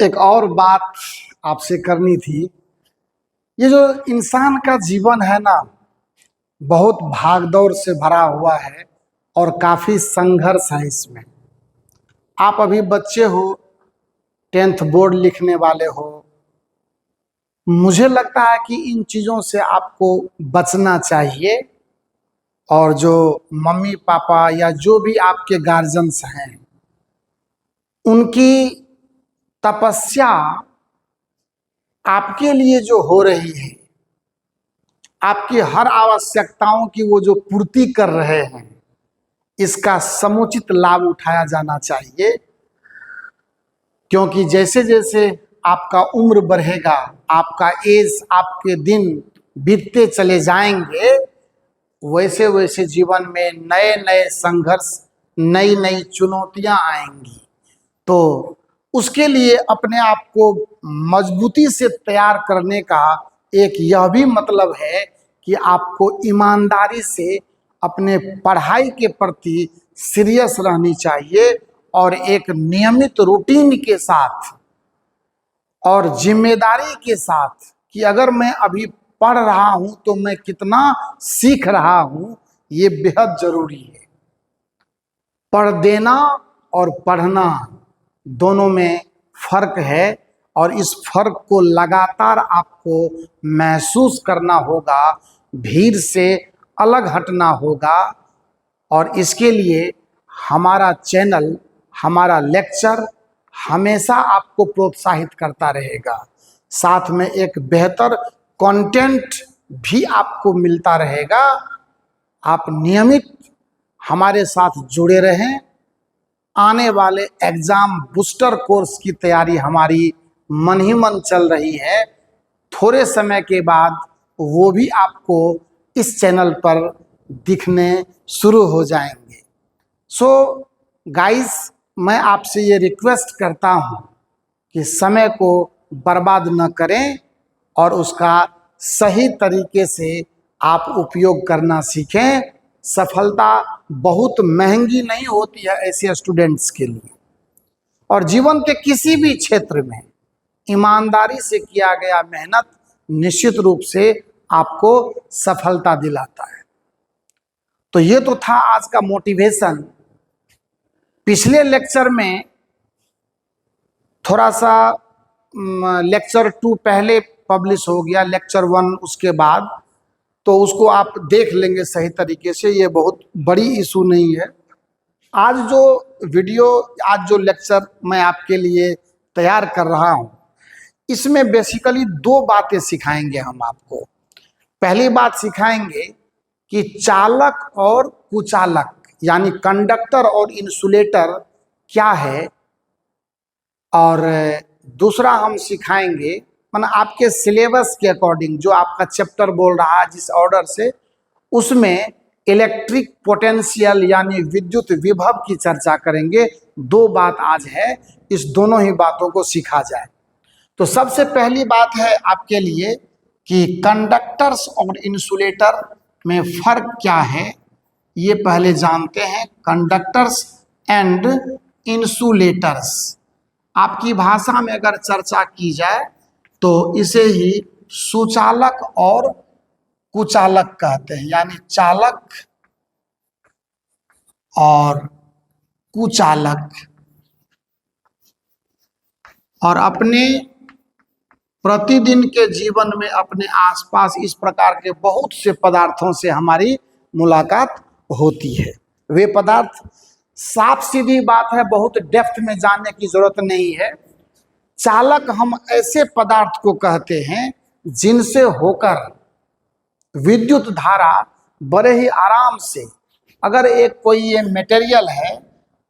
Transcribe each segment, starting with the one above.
एक और बात आपसे करनी थी। ये जो इंसान का जीवन है ना, बहुत भागदौड़ से भरा हुआ है और काफी संघर्ष है इसमें। आप अभी बच्चे हो, 10th बोर्ड लिखने वाले हो। मुझे लगता है कि इन चीजों से आपको बचना चाहिए, और जो मम्मी पापा या जो भी आपके गार्जियंस हैं, उनकी तपस्या आपके लिए जो हो रही है, आपकी हर आवश्यकताओं की वो जो पूर्ति कर रहे हैं, इसका समुचित लाभ उठाया जाना चाहिए। क्योंकि जैसे जैसे आपका उम्र बढ़ेगा, आपका एज, आपके दिन बीतते चले जाएंगे, वैसे वैसे जीवन में नए नए संघर्ष, नई नई चुनौतियां आएंगी। तो उसके लिए अपने आप को मजबूती से तैयार करने का एक यह भी मतलब है कि आपको ईमानदारी से अपने पढ़ाई के प्रति सीरियस रहनी चाहिए, और एक नियमित रूटीन के साथ और जिम्मेदारी के साथ कि अगर मैं अभी पढ़ रहा हूं तो मैं कितना सीख रहा हूं, ये बेहद जरूरी है। पढ़ देना और पढ़ना दोनों में फर्क है, और इस फर्क को लगातार आपको महसूस करना होगा, भीड़ से अलग हटना होगा। और इसके लिए हमारा चैनल, हमारा लेक्चर हमेशा आपको प्रोत्साहित करता रहेगा। साथ में एक बेहतर कंटेंट भी आपको मिलता रहेगा। आप नियमित हमारे साथ जुड़े रहें। आने वाले एग्जाम बूस्टर कोर्स की तैयारी हमारी मन ही मन चल रही है। थोड़े समय के बाद वो भी आपको इस चैनल पर दिखने शुरू हो जाएंगे। सो गाइस, मैं आपसे ये रिक्वेस्ट करता हूँ कि समय को बर्बाद न करें और उसका सही तरीके से आप उपयोग करना सीखें। सफलता बहुत महंगी नहीं होती है ऐसे स्टूडेंट्स के लिए, और जीवन के किसी भी क्षेत्र में ईमानदारी से किया गया मेहनत निश्चित रूप से आपको सफलता दिलाता है। तो ये तो था आज का मोटिवेशन। पिछले लेक्चर में थोड़ा सा लेक्चर 2 पहले पब्लिश हो गया, लेक्चर 1 उसके बाद, तो उसको आप देख लेंगे सही तरीके से। ये बहुत बड़ी इशू नहीं है। आज जो वीडियो, आज जो लेक्चर मैं आपके लिए तैयार कर रहा हूँ, इसमें बेसिकली 2 बातें सिखाएंगे हम आपको। पहली बात सिखाएंगे कि चालक और कुचालक, यानी कंडक्टर और इंसुलेटर क्या है, और दूसरा हम सिखाएंगे, मतलब आपके सिलेबस के अकॉर्डिंग जो आपका चैप्टर बोल रहा है जिस ऑर्डर से, उसमें इलेक्ट्रिक पोटेंशियल यानी विद्युत विभव की चर्चा करेंगे। 2 बात आज है, इस दोनों ही बातों को सीखा जाए। तो सबसे पहली बात है आपके लिए कि कंडक्टर्स और इंसुलेटर में फर्क क्या है, ये पहले जानते हैं। कंडक्टर्स एंड इंसुलेटर्स, आपकी भाषा में अगर चर्चा की जाए तो इसे ही सुचालक और कुचालक कहते हैं, यानी चालक और कुचालक। और अपने प्रतिदिन के जीवन में अपने आसपास इस प्रकार के बहुत से पदार्थों से हमारी मुलाकात होती है। वे पदार्थ, साफ सीधी बात है, बहुत डेप्थ में जानने की जरूरत नहीं है। चालक हम ऐसे पदार्थ को कहते हैं जिनसे होकर विद्युत धारा बड़े ही आराम से, अगर एक कोई ये मटेरियल है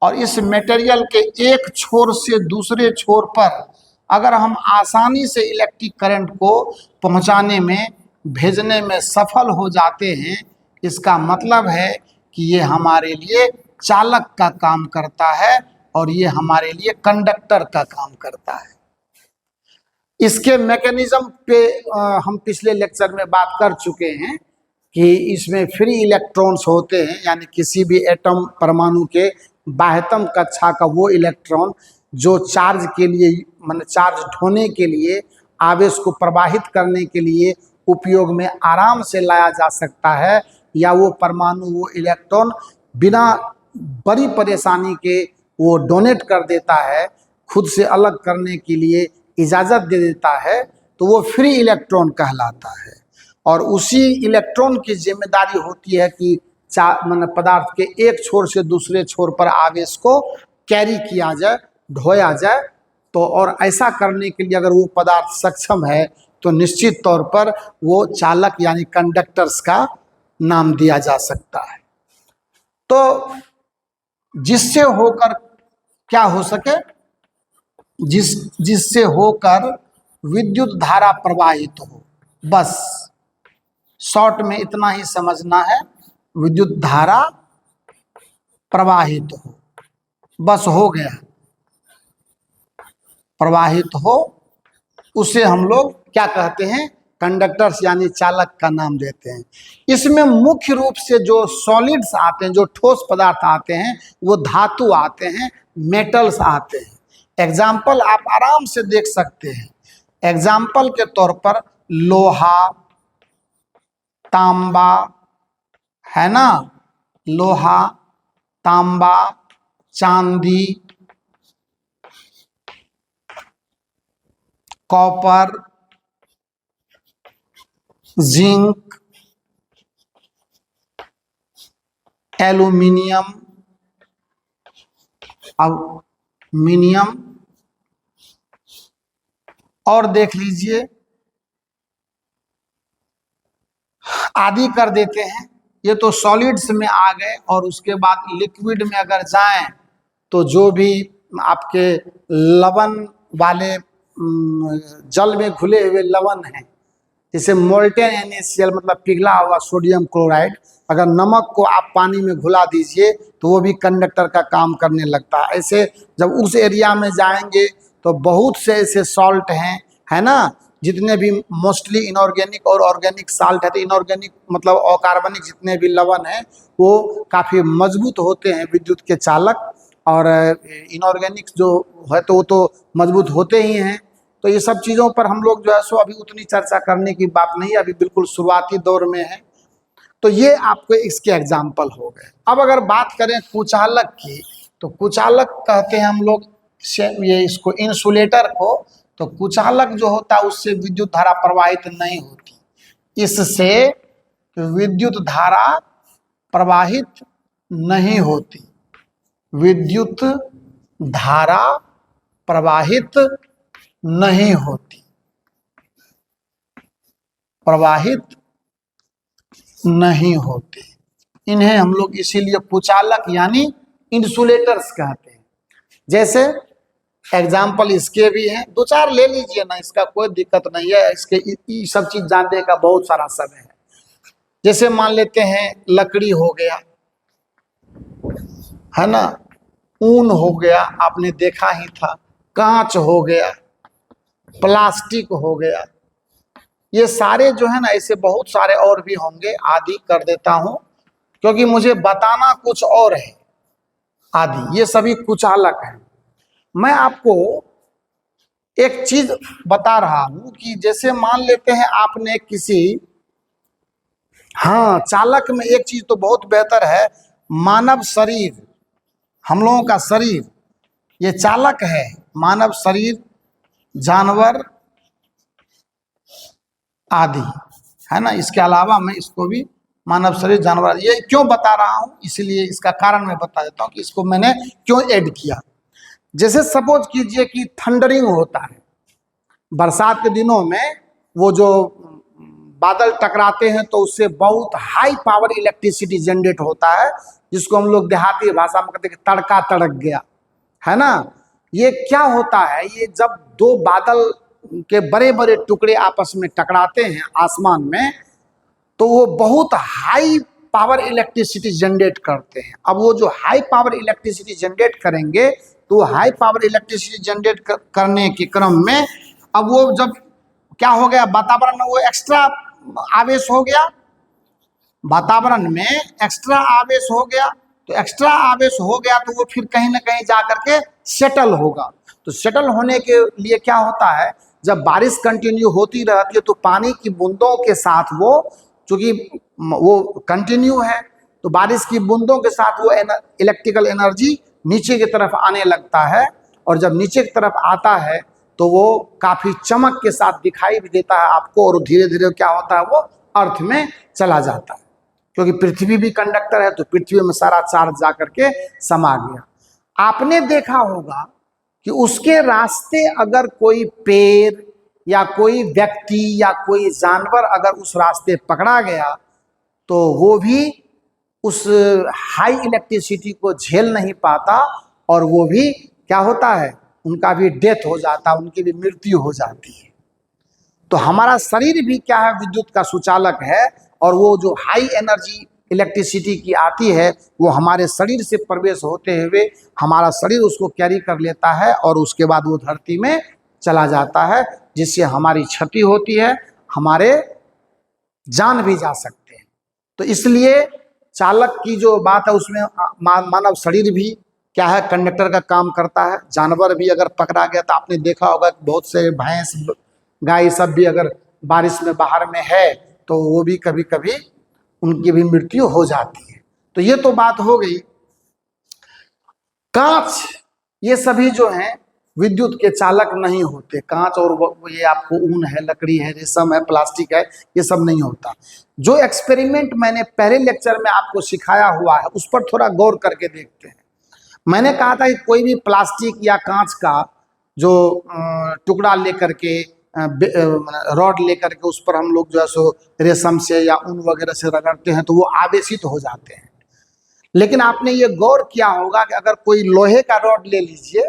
और इस मटेरियल के एक छोर से दूसरे छोर पर अगर हम आसानी से इलेक्ट्रिक करंट को पहुंचाने में, भेजने में सफल हो जाते हैं, इसका मतलब है कि ये हमारे लिए चालक का काम करता है और ये हमारे लिए कंडक्टर का काम करता है। इसके मैकेनिज्म पे हम पिछले लेक्चर में बात कर चुके हैं कि इसमें फ्री इलेक्ट्रॉन्स होते हैं, यानी किसी भी एटम, परमाणु के बाह्यतम कक्षा का वो इलेक्ट्रॉन जो चार्ज के लिए मतलब चार्ज ढोने के लिए, आवेश को प्रवाहित करने के लिए उपयोग में आराम से लाया जा सकता है, या वो परमाणु, वो इलेक्ट्रॉन बिना बड़ी परेशानी के वो डोनेट कर देता है, खुद से अलग करने के लिए इजाज़त दे देता है, तो वो फ्री इलेक्ट्रॉन कहलाता है। और उसी इलेक्ट्रॉन की जिम्मेदारी होती है कि मतलब पदार्थ के एक छोर से दूसरे छोर पर आवेश को कैरी किया जाए, ढोया जाए। तो और ऐसा करने के लिए अगर वो पदार्थ सक्षम है तो निश्चित तौर पर वो चालक यानी कंडक्टर्स का नाम दिया जा सकता है। तो जिससे होकर क्या हो सके, जिससे होकर विद्युत धारा प्रवाहित हो, बस शॉर्ट में इतना ही समझना है, विद्युत धारा प्रवाहित हो, बस हो गया, प्रवाहित हो, उसे हम लोग क्या कहते हैं, कंडक्टर्स यानी चालक का नाम देते हैं। इसमें मुख्य रूप से जो सॉलिड्स आते हैं, जो ठोस पदार्थ आते हैं, वो धातु आते हैं, मेटल्स आते हैं। एग्जाम्पल आप आराम से देख सकते हैं। एग्जाम्पल के तौर पर लोहा, तांबा, है ना, लोहा, तांबा, चांदी, कॉपर, जिंक, एल्यूमिनियम, अल्मीनियम, और देख लीजिए आदि कर देते हैं। ये तो सॉलिड्स में आ गए। और उसके बाद लिक्विड में अगर जाएं तो जो भी आपके लवण वाले जल में घुले हुए लवण हैं, जैसे मोल्टेन NaCl मतलब पिघला हुआ सोडियम क्लोराइड, अगर नमक को आप पानी में घुला दीजिए तो वो भी कंडक्टर का काम करने लगता है। ऐसे जब उस एरिया में जाएंगे तो बहुत से ऐसे सॉल्ट हैं, है ना, जितने भी मोस्टली इनऑर्गेनिक और ऑर्गेनिक साल्ट है, तो इनऑर्गेनिक मतलब अकार्बनिक जितने भी लवण हैं वो काफ़ी मजबूत होते हैं विद्युत के चालक, और इनऑर्गेनिक जो है तो वो तो मजबूत होते ही हैं। तो ये सब चीज़ों पर हम लोग जो है सो अभी उतनी चर्चा करने की बात नहीं है, अभी बिल्कुल शुरुआती दौर में है। तो ये आपको इसके एग्जाम्पल हो गए। अब अगर बात करें कुचालक की, तो कुचालक कहते हैं हम लोग ये इसको इंसुलेटर को। तो कुचालक जो होता है उससे विद्युत धारा प्रवाहित नहीं होती, इससे विद्युत धारा प्रवाहित नहीं होती, विद्युत धारा प्रवाहित नहीं होती, प्रवाहित नहीं होती। इन्हें हम लोग इसीलिए कुचालक यानी इंसुलेटर्स कहते हैं। जैसे एग्जाम्पल इसके भी हैं, दो चार ले लीजिए ना, इसका कोई दिक्कत नहीं है, इसके ये सब चीज जानने का बहुत सारा समय है। जैसे मान लेते हैं लकड़ी हो गया, है ना, ऊन हो गया, आपने देखा ही था, कांच हो गया, प्लास्टिक हो गया, ये सारे जो है ना, ऐसे बहुत सारे और भी होंगे, आदि कर देता हूं क्योंकि मुझे बताना कुछ और है। आदि ये सभी कुचालक हैं। मैं आपको एक चीज बता रहा हूं कि जैसे मान लेते हैं आपने किसी, हाँ, चालक में एक चीज तो बहुत बेहतर है, मानव शरीर, हम लोगों का शरीर ये चालक है। मानव शरीर, जानवर आदि, है ना, इसके अलावा मैं इसको भी मानव शरीर, जानवर, ये क्यों बता रहा हूं, इसलिए इसका कारण मैं बता देता हूं कि इसको मैंने क्यों ऐड किया। जैसे सपोज कीजिए कि थंडरिंग होता है बरसात के दिनों में, वो जो बादल टकराते हैं तो उससे बहुत हाई पावर इलेक्ट्रिसिटी जनरेट होता है, जिसको हम लोग देहाती भाषा में कहते हैं कि तड़का तड़क गया, है ना। ये क्या होता है, ये जब दो बादल के बड़े बड़े टुकड़े आपस में टकराते हैं आसमान में, तो वो बहुत हाई पावर इलेक्ट्रिसिटी जनरेट करते हैं। अब वो जो हाई पावर इलेक्ट्रिसिटी जनरेट करेंगे, तो हाई पावर इलेक्ट्रिसिटी जनरेट करने के क्रम में अब वो जब क्या हो गया, वातावरण में वो एक्स्ट्रा आवेश हो गया, वातावरण में एक्स्ट्रा आवेश हो गया, तो एक्स्ट्रा आवेश हो गया तो वो फिर कहीं ना कहीं जा करके सेटल होगा। तो सेटल होने के लिए क्या होता है, जब बारिश कंटिन्यू होती रहती है तो पानी की बूंदों के साथ वो, चूंकि वो कंटिन्यू है, तो बारिश की बूंदों के साथ वो इलेक्ट्रिकल एनर्जी नीचे की तरफ आने लगता है, और जब नीचे की तरफ आता है तो वो काफी चमक के साथ दिखाई भी देता है आपको, और धीरे धीरे क्या होता है, वो अर्थ में चला जाता है। क्योंकि पृथ्वी भी कंडक्टर है, तो पृथ्वी में सारा चार्ज जा करके समा गया। आपने देखा होगा कि उसके रास्ते अगर कोई पेड़ या कोई व्यक्ति या कोई जानवर अगर उस रास्ते पकड़ा गया तो वो भी उस हाई इलेक्ट्रिसिटी को झेल नहीं पाता, और वो भी क्या होता है, उनका भी डेथ हो जाता, उनकी भी मृत्यु हो जाती है। तो हमारा शरीर भी क्या है, विद्युत का सुचालक है, और वो जो हाई एनर्जी इलेक्ट्रिसिटी की आती है वो हमारे शरीर से प्रवेश होते हुए हमारा शरीर उसको कैरी कर लेता है, और उसके बाद वो धरती में चला जाता है, जिससे हमारी क्षति होती है, हमारे जान भी जा सकते हैं। तो इसलिए चालक की जो बात है उसमें मानव शरीर भी क्या है, कंडक्टर का काम करता है। जानवर भी अगर पकड़ा गया तो आपने देखा होगा कि बहुत से भैंस गाय सब भी अगर बारिश में बाहर में है तो वो भी कभी कभी उनकी भी मृत्यु हो जाती है। तो ये तो बात हो गई। कांच, ये सभी जो हैं विद्युत के चालक नहीं होते। कांच और ये आपको ऊन है, लकड़ी है, रेशम है, प्लास्टिक है, ये सब नहीं होता। जो एक्सपेरिमेंट मैंने पहले लेक्चर में आपको सिखाया हुआ है उस पर थोड़ा गौर करके देखते हैं। मैंने कहा था कि कोई भी प्लास्टिक या कांच का जो टुकड़ा लेकर के, रॉड लेकर के उस पर हम लोग जो है सो रेशम से या ऊन वगैरह से रगड़ते हैं तो वो आवेशित हो जाते हैं। लेकिन आपने ये गौर किया होगा कि अगर कोई लोहे का रॉड ले लीजिए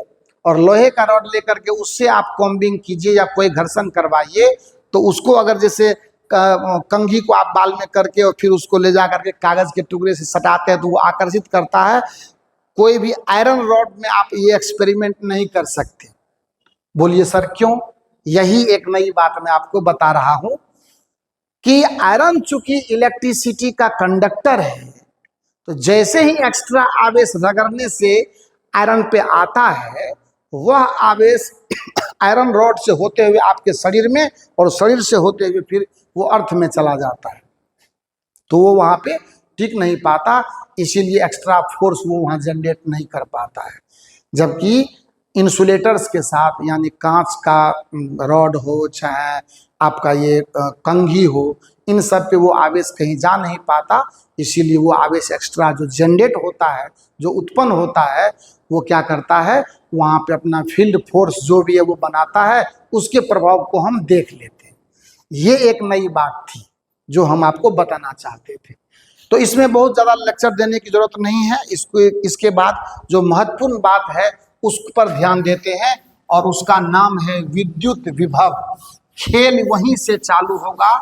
और लोहे का रॉड लेकर के उससे आप कॉम्बिंग कीजिए या कोई घर्षण करवाइए, तो उसको अगर जैसे कंघी को आप बाल में करके और फिर उसको ले जा करके कागज के टुकड़े से सटाते हैं तो वो आकर्षित करता है। कोई भी आयरन रॉड में आप ये एक्सपेरिमेंट नहीं कर सकते। बोलिए सर क्यों? यही एक नई बात मैं आपको बता रहा हूं कि आयरन चूंकि इलेक्ट्रिसिटी का कंडक्टर है, तो जैसे ही एक्स्ट्रा आवेश रगड़ने से आयरन पे आता है, वह आवेश आयरन रॉड से होते हुए आपके शरीर में और शरीर से होते हुए फिर वो अर्थ में चला जाता है, तो वो वहां पे टिक नहीं पाता, इसीलिए एक्स्ट्रा फोर्स वो वहां जनरेट नहीं कर पाता है। जबकि इंसुलेटर्स के साथ, यानी कांच का रॉड हो चाहे आपका ये कंघी हो, इन सब पे वो आवेश कहीं जा नहीं पाता, इसीलिए वो आवेश एक्स्ट्रा जो जनरेट होता है, जो उत्पन्न होता है, वो क्या करता है, वहाँ पे अपना फील्ड फोर्स जो भी है वो बनाता है, उसके प्रभाव को हम देख लेते हैं। ये एक नई बात थी जो हम आपको बताना चाहते थे। तो इसमें बहुत ज़्यादा लेक्चर देने की जरूरत नहीं है। इसके बाद जो महत्वपूर्ण बात है उस पर ध्यान देते हैं, और उसका नाम है विद्युत विभव। खेल वहीं से चालू होगा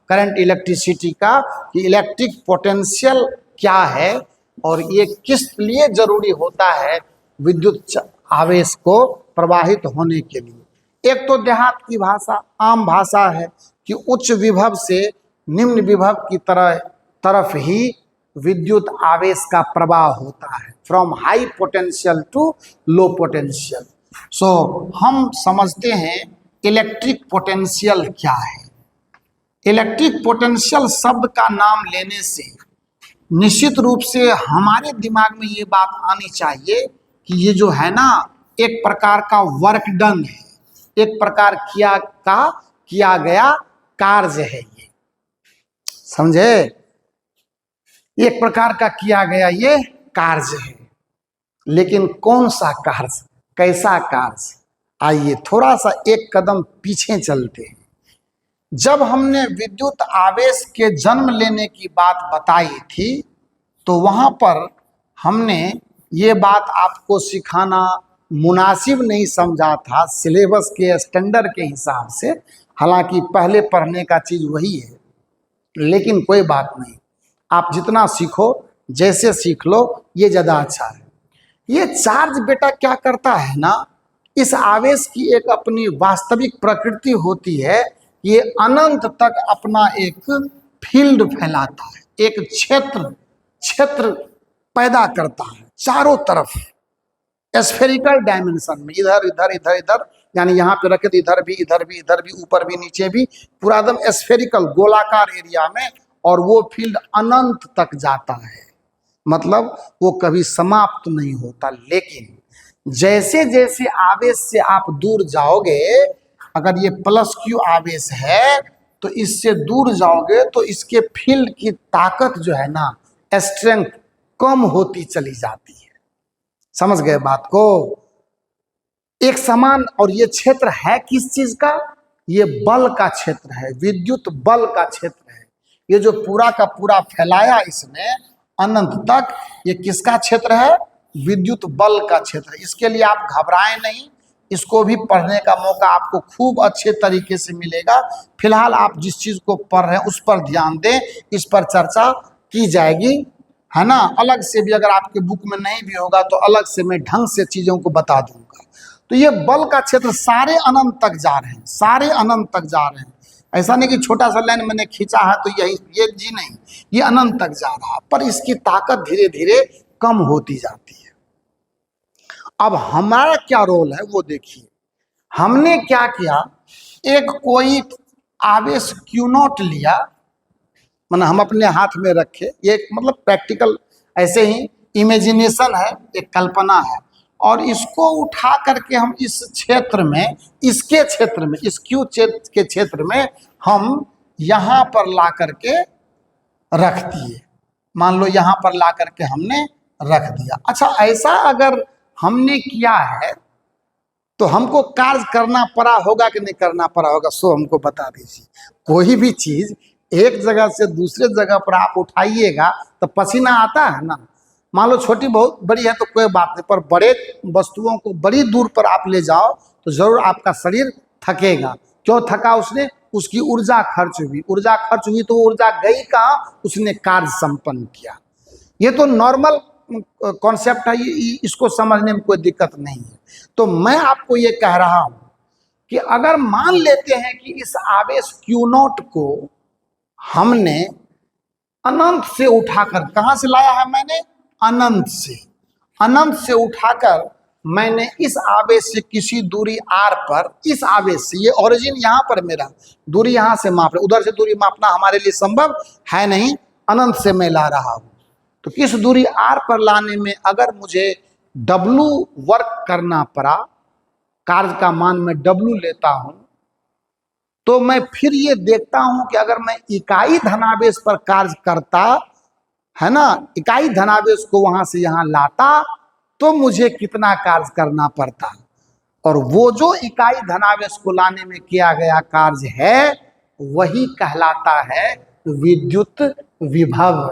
करंट इलेक्ट्रिसिटी का, कि इलेक्ट्रिक पोटेंशियल क्या है और ये किस लिए जरूरी होता है विद्युत आवेश को प्रवाहित होने के लिए। एक तो देहात की भाषा, आम भाषा है कि उच्च विभव से निम्न विभव की तरफ ही विद्युत आवेश का प्रवाह होता है, from high potential to low potential. So हम समझते हैं इलेक्ट्रिक पोटेंशियल क्या है। इलेक्ट्रिक पोटेंशियल शब्द का नाम लेने से निश्चित रूप से हमारे दिमाग में ये बात आनी चाहिए कि ये जो है ना, एक प्रकार का वर्क डन है, एक प्रकार किया गया कार्य है। ये समझे, एक प्रकार का किया गया ये कार्य है। लेकिन कौन सा कार्य, कैसा कार्य? आइए थोड़ा सा एक कदम पीछे चलते हैं। जब हमने विद्युत आवेश के जन्म लेने की बात बताई थी तो वहां पर हमने ये बात आपको सिखाना मुनासिब नहीं समझा था सिलेबस के स्टैंडर्ड के हिसाब से। हालांकि पहले पढ़ने का चीज़ वही है, लेकिन कोई बात नहीं, आप जितना सीखो, जैसे सीख लो, ये ज़्यादा अच्छा है। ये चार्ज बेटा क्या करता है ना, इस आवेश की एक अपनी वास्तविक प्रकृति होती है, ये अनंत तक अपना एक फील्ड फैलाता है, एक क्षेत्र पैदा करता है चारों तरफ। स्फेरिकल डायमेंशन में, इधर इधर इधर इधर, यानी यहाँ पे रखे तो इधर भी इधर भी इधर भी ऊपर भी नीचे भी, पूरा एकदम स्फेरिकल गोलाकार एरिया में, और वो फील्ड अनंत तक जाता है, मतलब वो कभी समाप्त नहीं होता। लेकिन जैसे जैसे आवेश से आप दूर जाओगे, अगर ये प्लस क्यू आवेश है तो इससे दूर जाओगे तो इसके फील्ड की ताकत जो है ना, स्ट्रेंथ कम होती चली जाती है। समझ गए बात को? एक समान, और ये क्षेत्र है किस चीज का? ये बल का क्षेत्र है, विद्युत बल का क्षेत्र है। ये जो पूरा का पूरा फैलाया इसने अनंत तक, ये किसका क्षेत्र है? विद्युत बल का क्षेत्र है। इसके लिए आप घबराएं नहीं, इसको भी पढ़ने का मौका आपको खूब अच्छे तरीके से मिलेगा। फिलहाल आप जिस चीज को पढ़ रहे हैं उस पर ध्यान दें, इस पर चर्चा की जाएगी, है ना। अलग से भी अगर आपके बुक में नहीं भी होगा तो अलग से मैं ढंग से चीजों को बता दूंगा। तो ये बल का क्षेत्र सारे अनंत तक जा रहे हैं, सारे अनंत तक जा रहे हैं। ऐसा नहीं कि छोटा सा लाइन मैंने खींचा है तो यही, ये जी नहीं, ये अनंत तक जा रहा है, पर इसकी ताकत धीरे धीरे कम होती जाती है। अब हमारा क्या रोल है वो देखिए। हमने क्या किया, एक कोई आवेश क्यू नॉट लिया, मतलब हम अपने हाथ में रखे, ये मतलब प्रैक्टिकल ऐसे ही इमेजिनेशन है, एक कल्पना है, और इसको उठा करके हम इस क्षेत्र में, इसके क्षेत्र में, इस क्यू के क्षेत्र में हम यहाँ पर ला करके रख दिए। मान लो यहाँ पर ला करके हमने रख दिया। अच्छा, ऐसा अगर हमने किया है तो हमको कार्य करना पड़ा होगा कि नहीं करना पड़ा होगा, सो हमको बता दीजिए। कोई भी चीज एक जगह से दूसरे जगह पर आप उठाइएगा तो पसीना आता है ना। मान लो छोटी बहुत बड़ी है तो कोई बात नहीं, पर बड़े वस्तुओं को बड़ी दूर पर आप ले जाओ तो जरूर आपका शरीर थकेगा। क्यों थका? उसने, उसकी ऊर्जा खर्च हुई, ऊर्जा खर्च हुई तो ऊर्जा गई कहाँ? उसने कार्य संपन्न किया। ये तो नॉर्मल कॉन्सेप्ट है, इसको समझने में कोई दिक्कत नहीं है। तो मैं आपको ये कह रहा हूं कि अगर मान लेते हैं कि इस आवेश क्यू नॉट को हमने अनंत से उठाकर, कहां से लाया है मैंने? अनंत से। अनंत से उठाकर मैंने इस आवेश से किसी दूरी r पर, इस आवेश से, ये ओरिजिन यहां पर मेरा, दूरी यहां से माप रहे, उधर से दूरी मापना हमारे लिए संभव है नहीं, अनंत से मैं ला रहा हूं। तो किस दूरी r पर लाने में अगर मुझे W वर्क करना पड़ा, कार्य का मान मैं W लेता हूं, तो मैं फिर ये देखता हूं कि अगर मैं इकाई धनावेश पर कार्य करता, है ना, इकाई धनावेश को वहां से यहां लाता, तो मुझे कितना कार्य करना पड़ता, और वो जो इकाई धनावेश को लाने में किया गया कार्य है वही कहलाता है विद्युत विभव।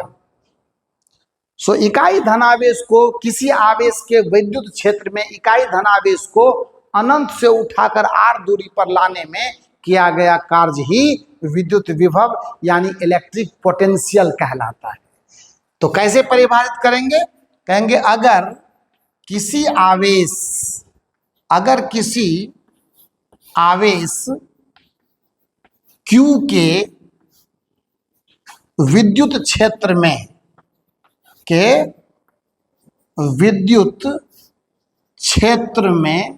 सो इकाई धनावेश को, किसी आवेश के विद्युत क्षेत्र में इकाई धनावेश को अनंत से उठाकर r दूरी पर लाने में किया गया कार्य ही विद्युत विभव यानी इलेक्ट्रिक पोटेंशियल कहलाता है। तो कैसे परिभाषित करेंगे? कहेंगे अगर किसी आवेश Q के विद्युत क्षेत्र में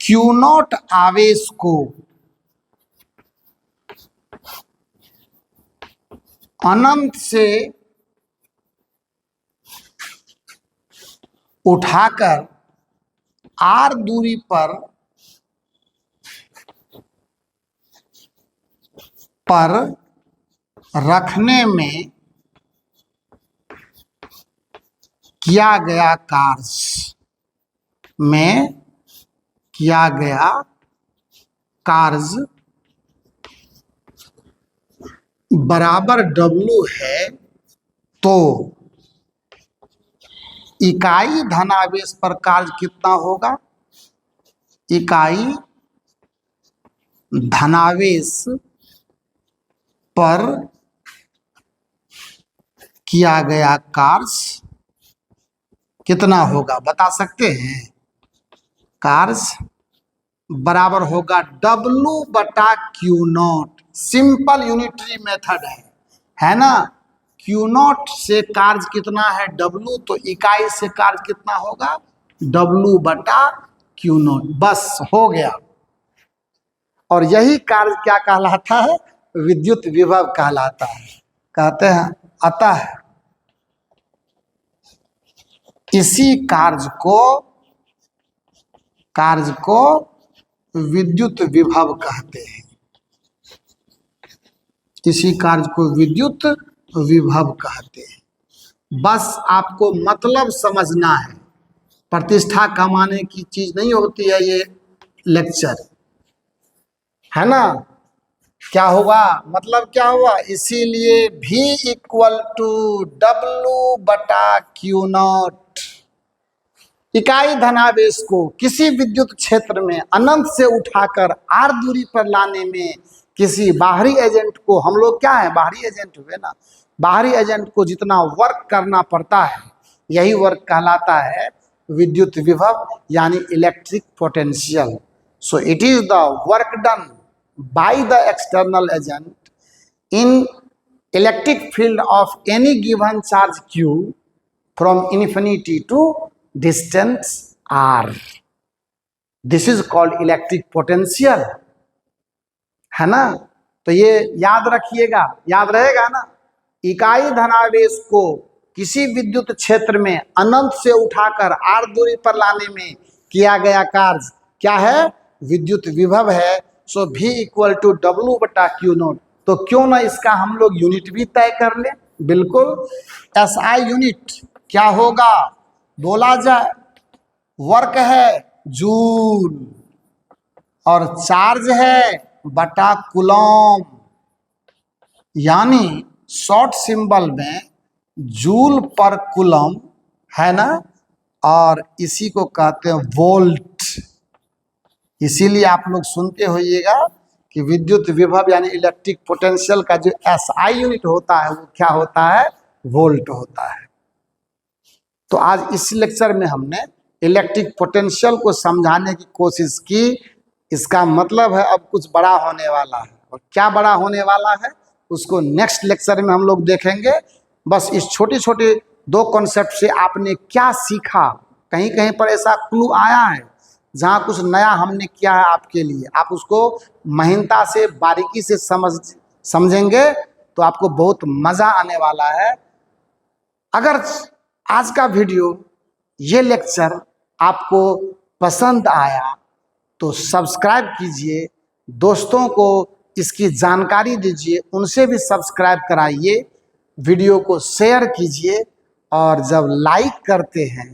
Q नॉट आवेश को अनंत से उठाकर r दूरी पर रखने में किया गया कार्य बराबर W है, तो इकाई धनावेश पर कार्य कितना होगा? इकाई धनावेश पर किया गया कार्य कितना होगा, बता सकते हैं? कार्य बराबर होगा W/Q not. Simple unitary method है ना। क्यू नॉट से कार्य कितना है W, तो इकाई से कार्य कितना होगा W बटा क्यू नॉट, बस हो गया। और यही कार्य क्या कहलाता है, विद्युत विभव कहलाता है। कहते हैं अतः इसी कार्य को विद्युत विभव कहते हैं। इसी कार्य को विद्युत विभव कहते हैं। बस आपको मतलब समझना है, प्रतिष्ठा कमाने की चीज नहीं होती है ये लेक्चर, है ना। क्या होगा, मतलब क्या हुआ, इसीलिए V इक्वल टू W बटा क्यू नॉट। इकाई धनावेश को किसी विद्युत क्षेत्र में अनंत से उठाकर r दूरी पर लाने में किसी बाहरी एजेंट को, हम लोग क्या है, बाहरी एजेंट हुए ना, बाहरी एजेंट को जितना वर्क करना पड़ता है यही वर्क कहलाता है विद्युत विभव यानी electric potential. So it is the work done by the external agent in electric field of any given charge q from infinity to distance r. This is called electric potential, है ना। तो ये याद रखिएगा, याद रहेगा ना। इकाई धनावेश को किसी विद्युत क्षेत्र में अनंत से उठाकर r दूरी पर लाने में किया गया कार्य क्या है, विद्युत विभव है। सो V इक्वल टू W बटा क्यू नॉट। तो क्यों ना इसका हम लोग यूनिट भी तय कर लें, बिल्कुल। SI यूनिट क्या होगा, बोला जाए, वर्क है जूल और चार्ज है बटा कूलॉम, यानी शॉर्ट सिंबल में जूल पर कूलम है ना, और इसी को कहते हैं वोल्ट। इसीलिए आप लोग सुनते होइएगा कि विद्युत विभव यानी इलेक्ट्रिक पोटेंशियल का जो SI यूनिट होता है वो क्या होता है, वोल्ट होता है। तो आज इस लेक्चर में हमने इलेक्ट्रिक पोटेंशियल को समझाने की कोशिश की। इसका मतलब है अब कुछ बड़ा होने वाला है, और क्या बड़ा होने वाला है उसको नेक्स्ट लेक्चर में हम लोग देखेंगे। बस इस छोटे छोटे दो कॉन्सेप्ट से आपने क्या सीखा, कहीं कहीं पर ऐसा क्लू आया है जहाँ कुछ नया हमने किया है आपके लिए, आप उसको महीनता से बारीकी से समझेंगे तो आपको बहुत मज़ा आने वाला है। अगर आज का वीडियो, ये लेक्चर आपको पसंद आया तो सब्सक्राइब कीजिए, दोस्तों को इसकी जानकारी दीजिए, उनसे भी सब्सक्राइब कराइए, वीडियो को शेयर कीजिए, और जब लाइक करते हैं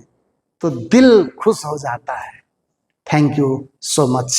तो दिल खुश हो जाता है। Thank you so much.